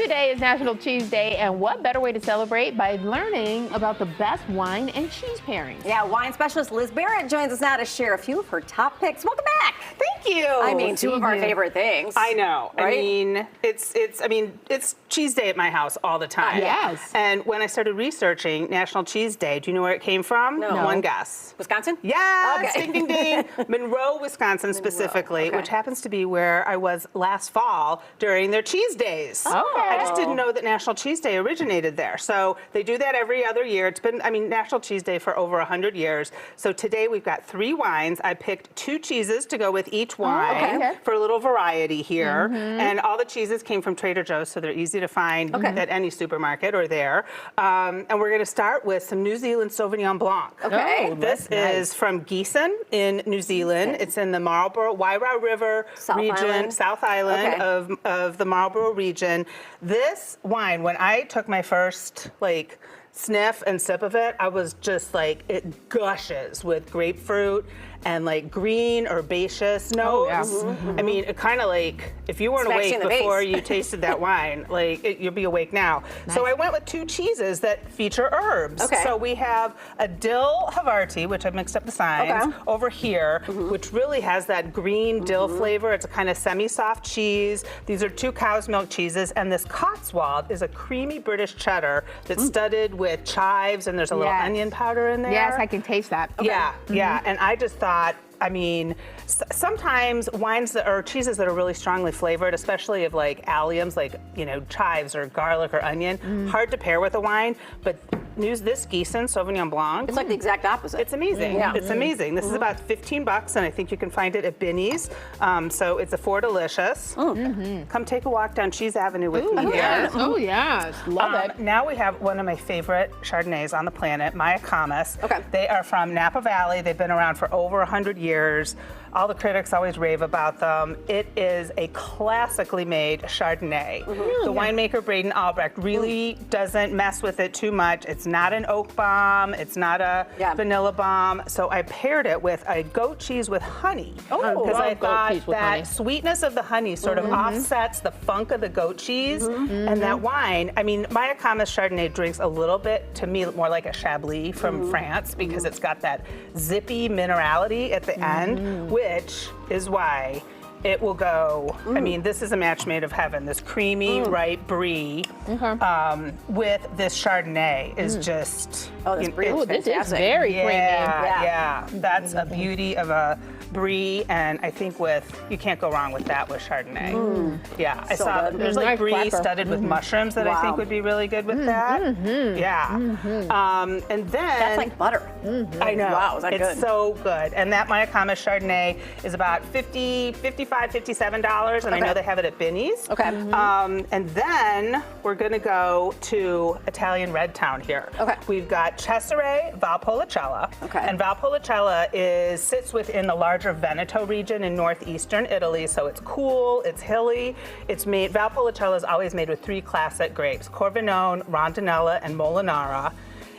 Today is National Cheese Day, and what better way to celebrate by learning about the best wine and cheese pairings? Yeah, wine specialist Liz Barrett joins us now to share a few of her top picks. Welcome back. Thank you. I mean, two of our favorite things. I know. Right? I mean, it's cheese day at my house all the time. Yes. And when I started researching National Cheese Day, do you know where it came from? No. One guess. Wisconsin? Yes, Okay. ding, ding, ding. Monroe, Wisconsin specifically, okay. which happens to be where I was last fall during their cheese days. Okay. I just didn't know that National Cheese Day originated there. So they do that every other year. It's been, National Cheese Day for over 100 years. So today we've got 3 wines. I picked 2 cheeses to go with each wine okay. for a little variety here. And all the cheeses came from Trader Joe's, so they're easy to find at any supermarket or there. And we're going to start with some New Zealand Sauvignon Blanc. Okay. Oh, This that's is from Gießen in New Zealand. It's in the Marlborough, Wairau River region, South Island of the Marlborough region. This wine, when I took my first sniff and sip of it, I was just like, it gushes with grapefruit and green herbaceous notes. I mean, it kind of if you weren't Smacks you awake in the before face. you tasted that wine, you'll be awake now. So I went with 2 cheeses that feature herbs. Okay. So we have a dill Havarti, which I mixed up the signs, over here, which really has that green dill flavor. It's a kind of semi-soft cheese. These are 2 cow's milk cheeses, and this Cotswold is a creamy British cheddar that's studded with chives, and there's a little onion powder in there. Yes, I can taste that. Yeah, yeah, and I just thought, sometimes wines or cheeses that are really strongly flavored, especially of alliums, chives or garlic or onion, hard to pair with a wine, but this Gießen Sauvignon Blanc. It's like the exact opposite. It's amazing. Yeah. It's amazing. This is about $15, and I think you can find it at Binny's. So it's a $4 delicious. Come take a walk down Cheese Avenue with me here. Yes. Oh, yes. Love it. Now we have one of my favorite Chardonnays on the planet, Mayacamas. Okay. They are from Napa Valley. They've been around for over 100 years. All the critics always rave about them. It is a classically made Chardonnay. The winemaker Braden Albrecht really doesn't mess with it too much. It's not an oak bomb. It's not a vanilla bomb. So I paired it with a goat cheese with honey. Because I thought that sweetness of the honey sort of offsets the funk of the goat cheese. And that wine, Mayacamas Chardonnay drinks a little bit, to me, more like a Chablis from France, because it's got that zippy minerality at the end, which is why it will go. This is a match made of heaven. This creamy, ripe brie with this Chardonnay is just. Oh, this brie is This is fantastic. very creamy. Yeah. That's a beauty of a brie, and I think you can't go wrong with that with Chardonnay. Yeah, I saw good. there's Nice brie cracker. studded with mushrooms that I think would be really good with that. Yeah. And then That's like butter. I know. Wow, is that it's good? so good. And that Mayacamas Chardonnay is about $55, $57, and I know they have it at Binny's. Okay. And then we're gonna go to Italian Red Town here. Okay. We've got Cesare Valpolicella. Okay. And Valpolicella sits within the larger Veneto region in northeastern Italy, so it's cool, it's hilly. Valpolicella is always made with 3 classic grapes, Corvinone, Rondinella, and Molinara.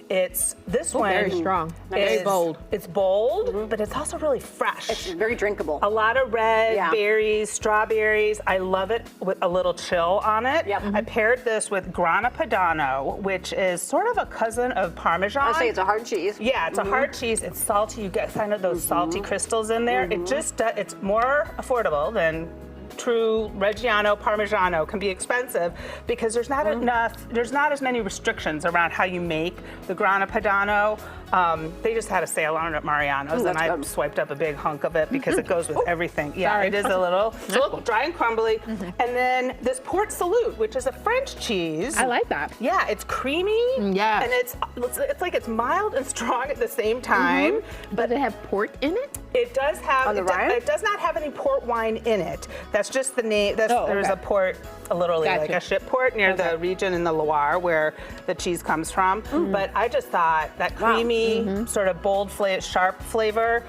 This one Very strong. Very bold. It's bold, but it's also really fresh. It's very drinkable. A lot of red berries, strawberries. I love it with a little chill on it. Yep. I paired this with Grana Padano, which is sort of a cousin of Parmesan. I say it's a hard cheese. Yeah, it's a hard cheese. It's salty. You get kind of those salty crystals in there. It's more affordable than true Reggiano Parmigiano. Can be expensive because there's not as many restrictions around how you make the Grana Padano. They just had a sale on it at Mariano's, and I swiped up a big hunk of it because it goes with everything. Yeah, Sorry. it is a little dry and crumbly. And then this Port Salut, which is a French cheese. I like that. Yeah, it's creamy. Yes. And it's mild and strong at the same time. Does it have port in it? It does have. On the rind? It does not have any port wine in it. That's just the name. There's a port, literally like a ship port near the region in the Loire where the cheese comes from. But I just thought that creamy, sort of bold, sharp flavor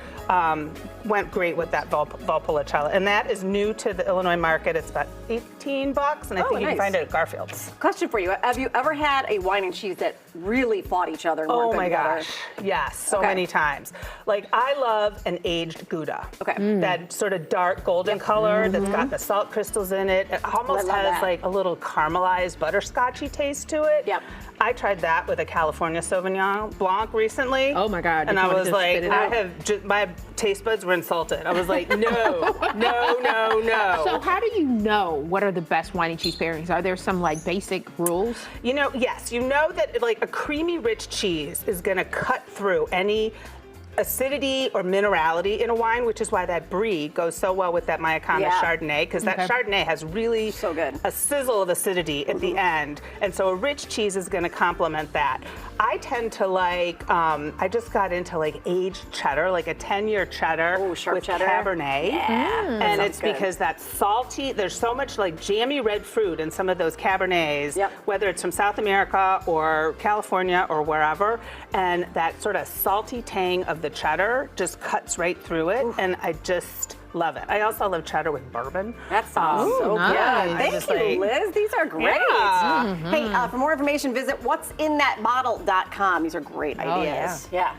went great with that Valpolicella. And that is new to the Illinois market. It's about $18, and I think you can find it at Garfield's. Question for you. Have you ever had a wine and cheese that really fought each other and weren't good together? Gosh. Yes, so many times. I love an aged Gouda. Okay. That sort of dark golden color that's got the salt crystals in it. It almost I love has that. like a little caramelized butterscotchy taste to it. Yep. I tried that with a California Sauvignon Blanc recently. Oh my God, And did you I wanna was just like, spit it I out? have just, my taste buds were insulted. I was like, no. So how do you know what are the best wine and cheese pairings? Are there some like basic rules? You know, yes, you know that like a creamy, rich cheese is gonna cut through any acidity or minerality in a wine, which is why that brie goes so well with that Mayacanas Yeah. Chardonnay, because that Okay. Chardonnay has really So good. a sizzle of acidity at the end, and so a rich cheese is going to complement that. I tend to like, I just got into like aged cheddar, like a 10-year cheddar Ooh, sharp with cheddar. Cabernet, and sounds it's good. because that's salty. There's so much like jammy red fruit in some of those Cabernets, Yep. whether it's from South America or California or wherever, and that sort of salty tang of the cheddar just cuts right through it, and I just love it. I also love cheddar with bourbon. That sounds Ooh, so nice. good. I Thank just you, like- Liz. These are great. Yeah. Hey, for more information, visit what'sinthatbottle.com. These are great ideas. yeah. Yeah.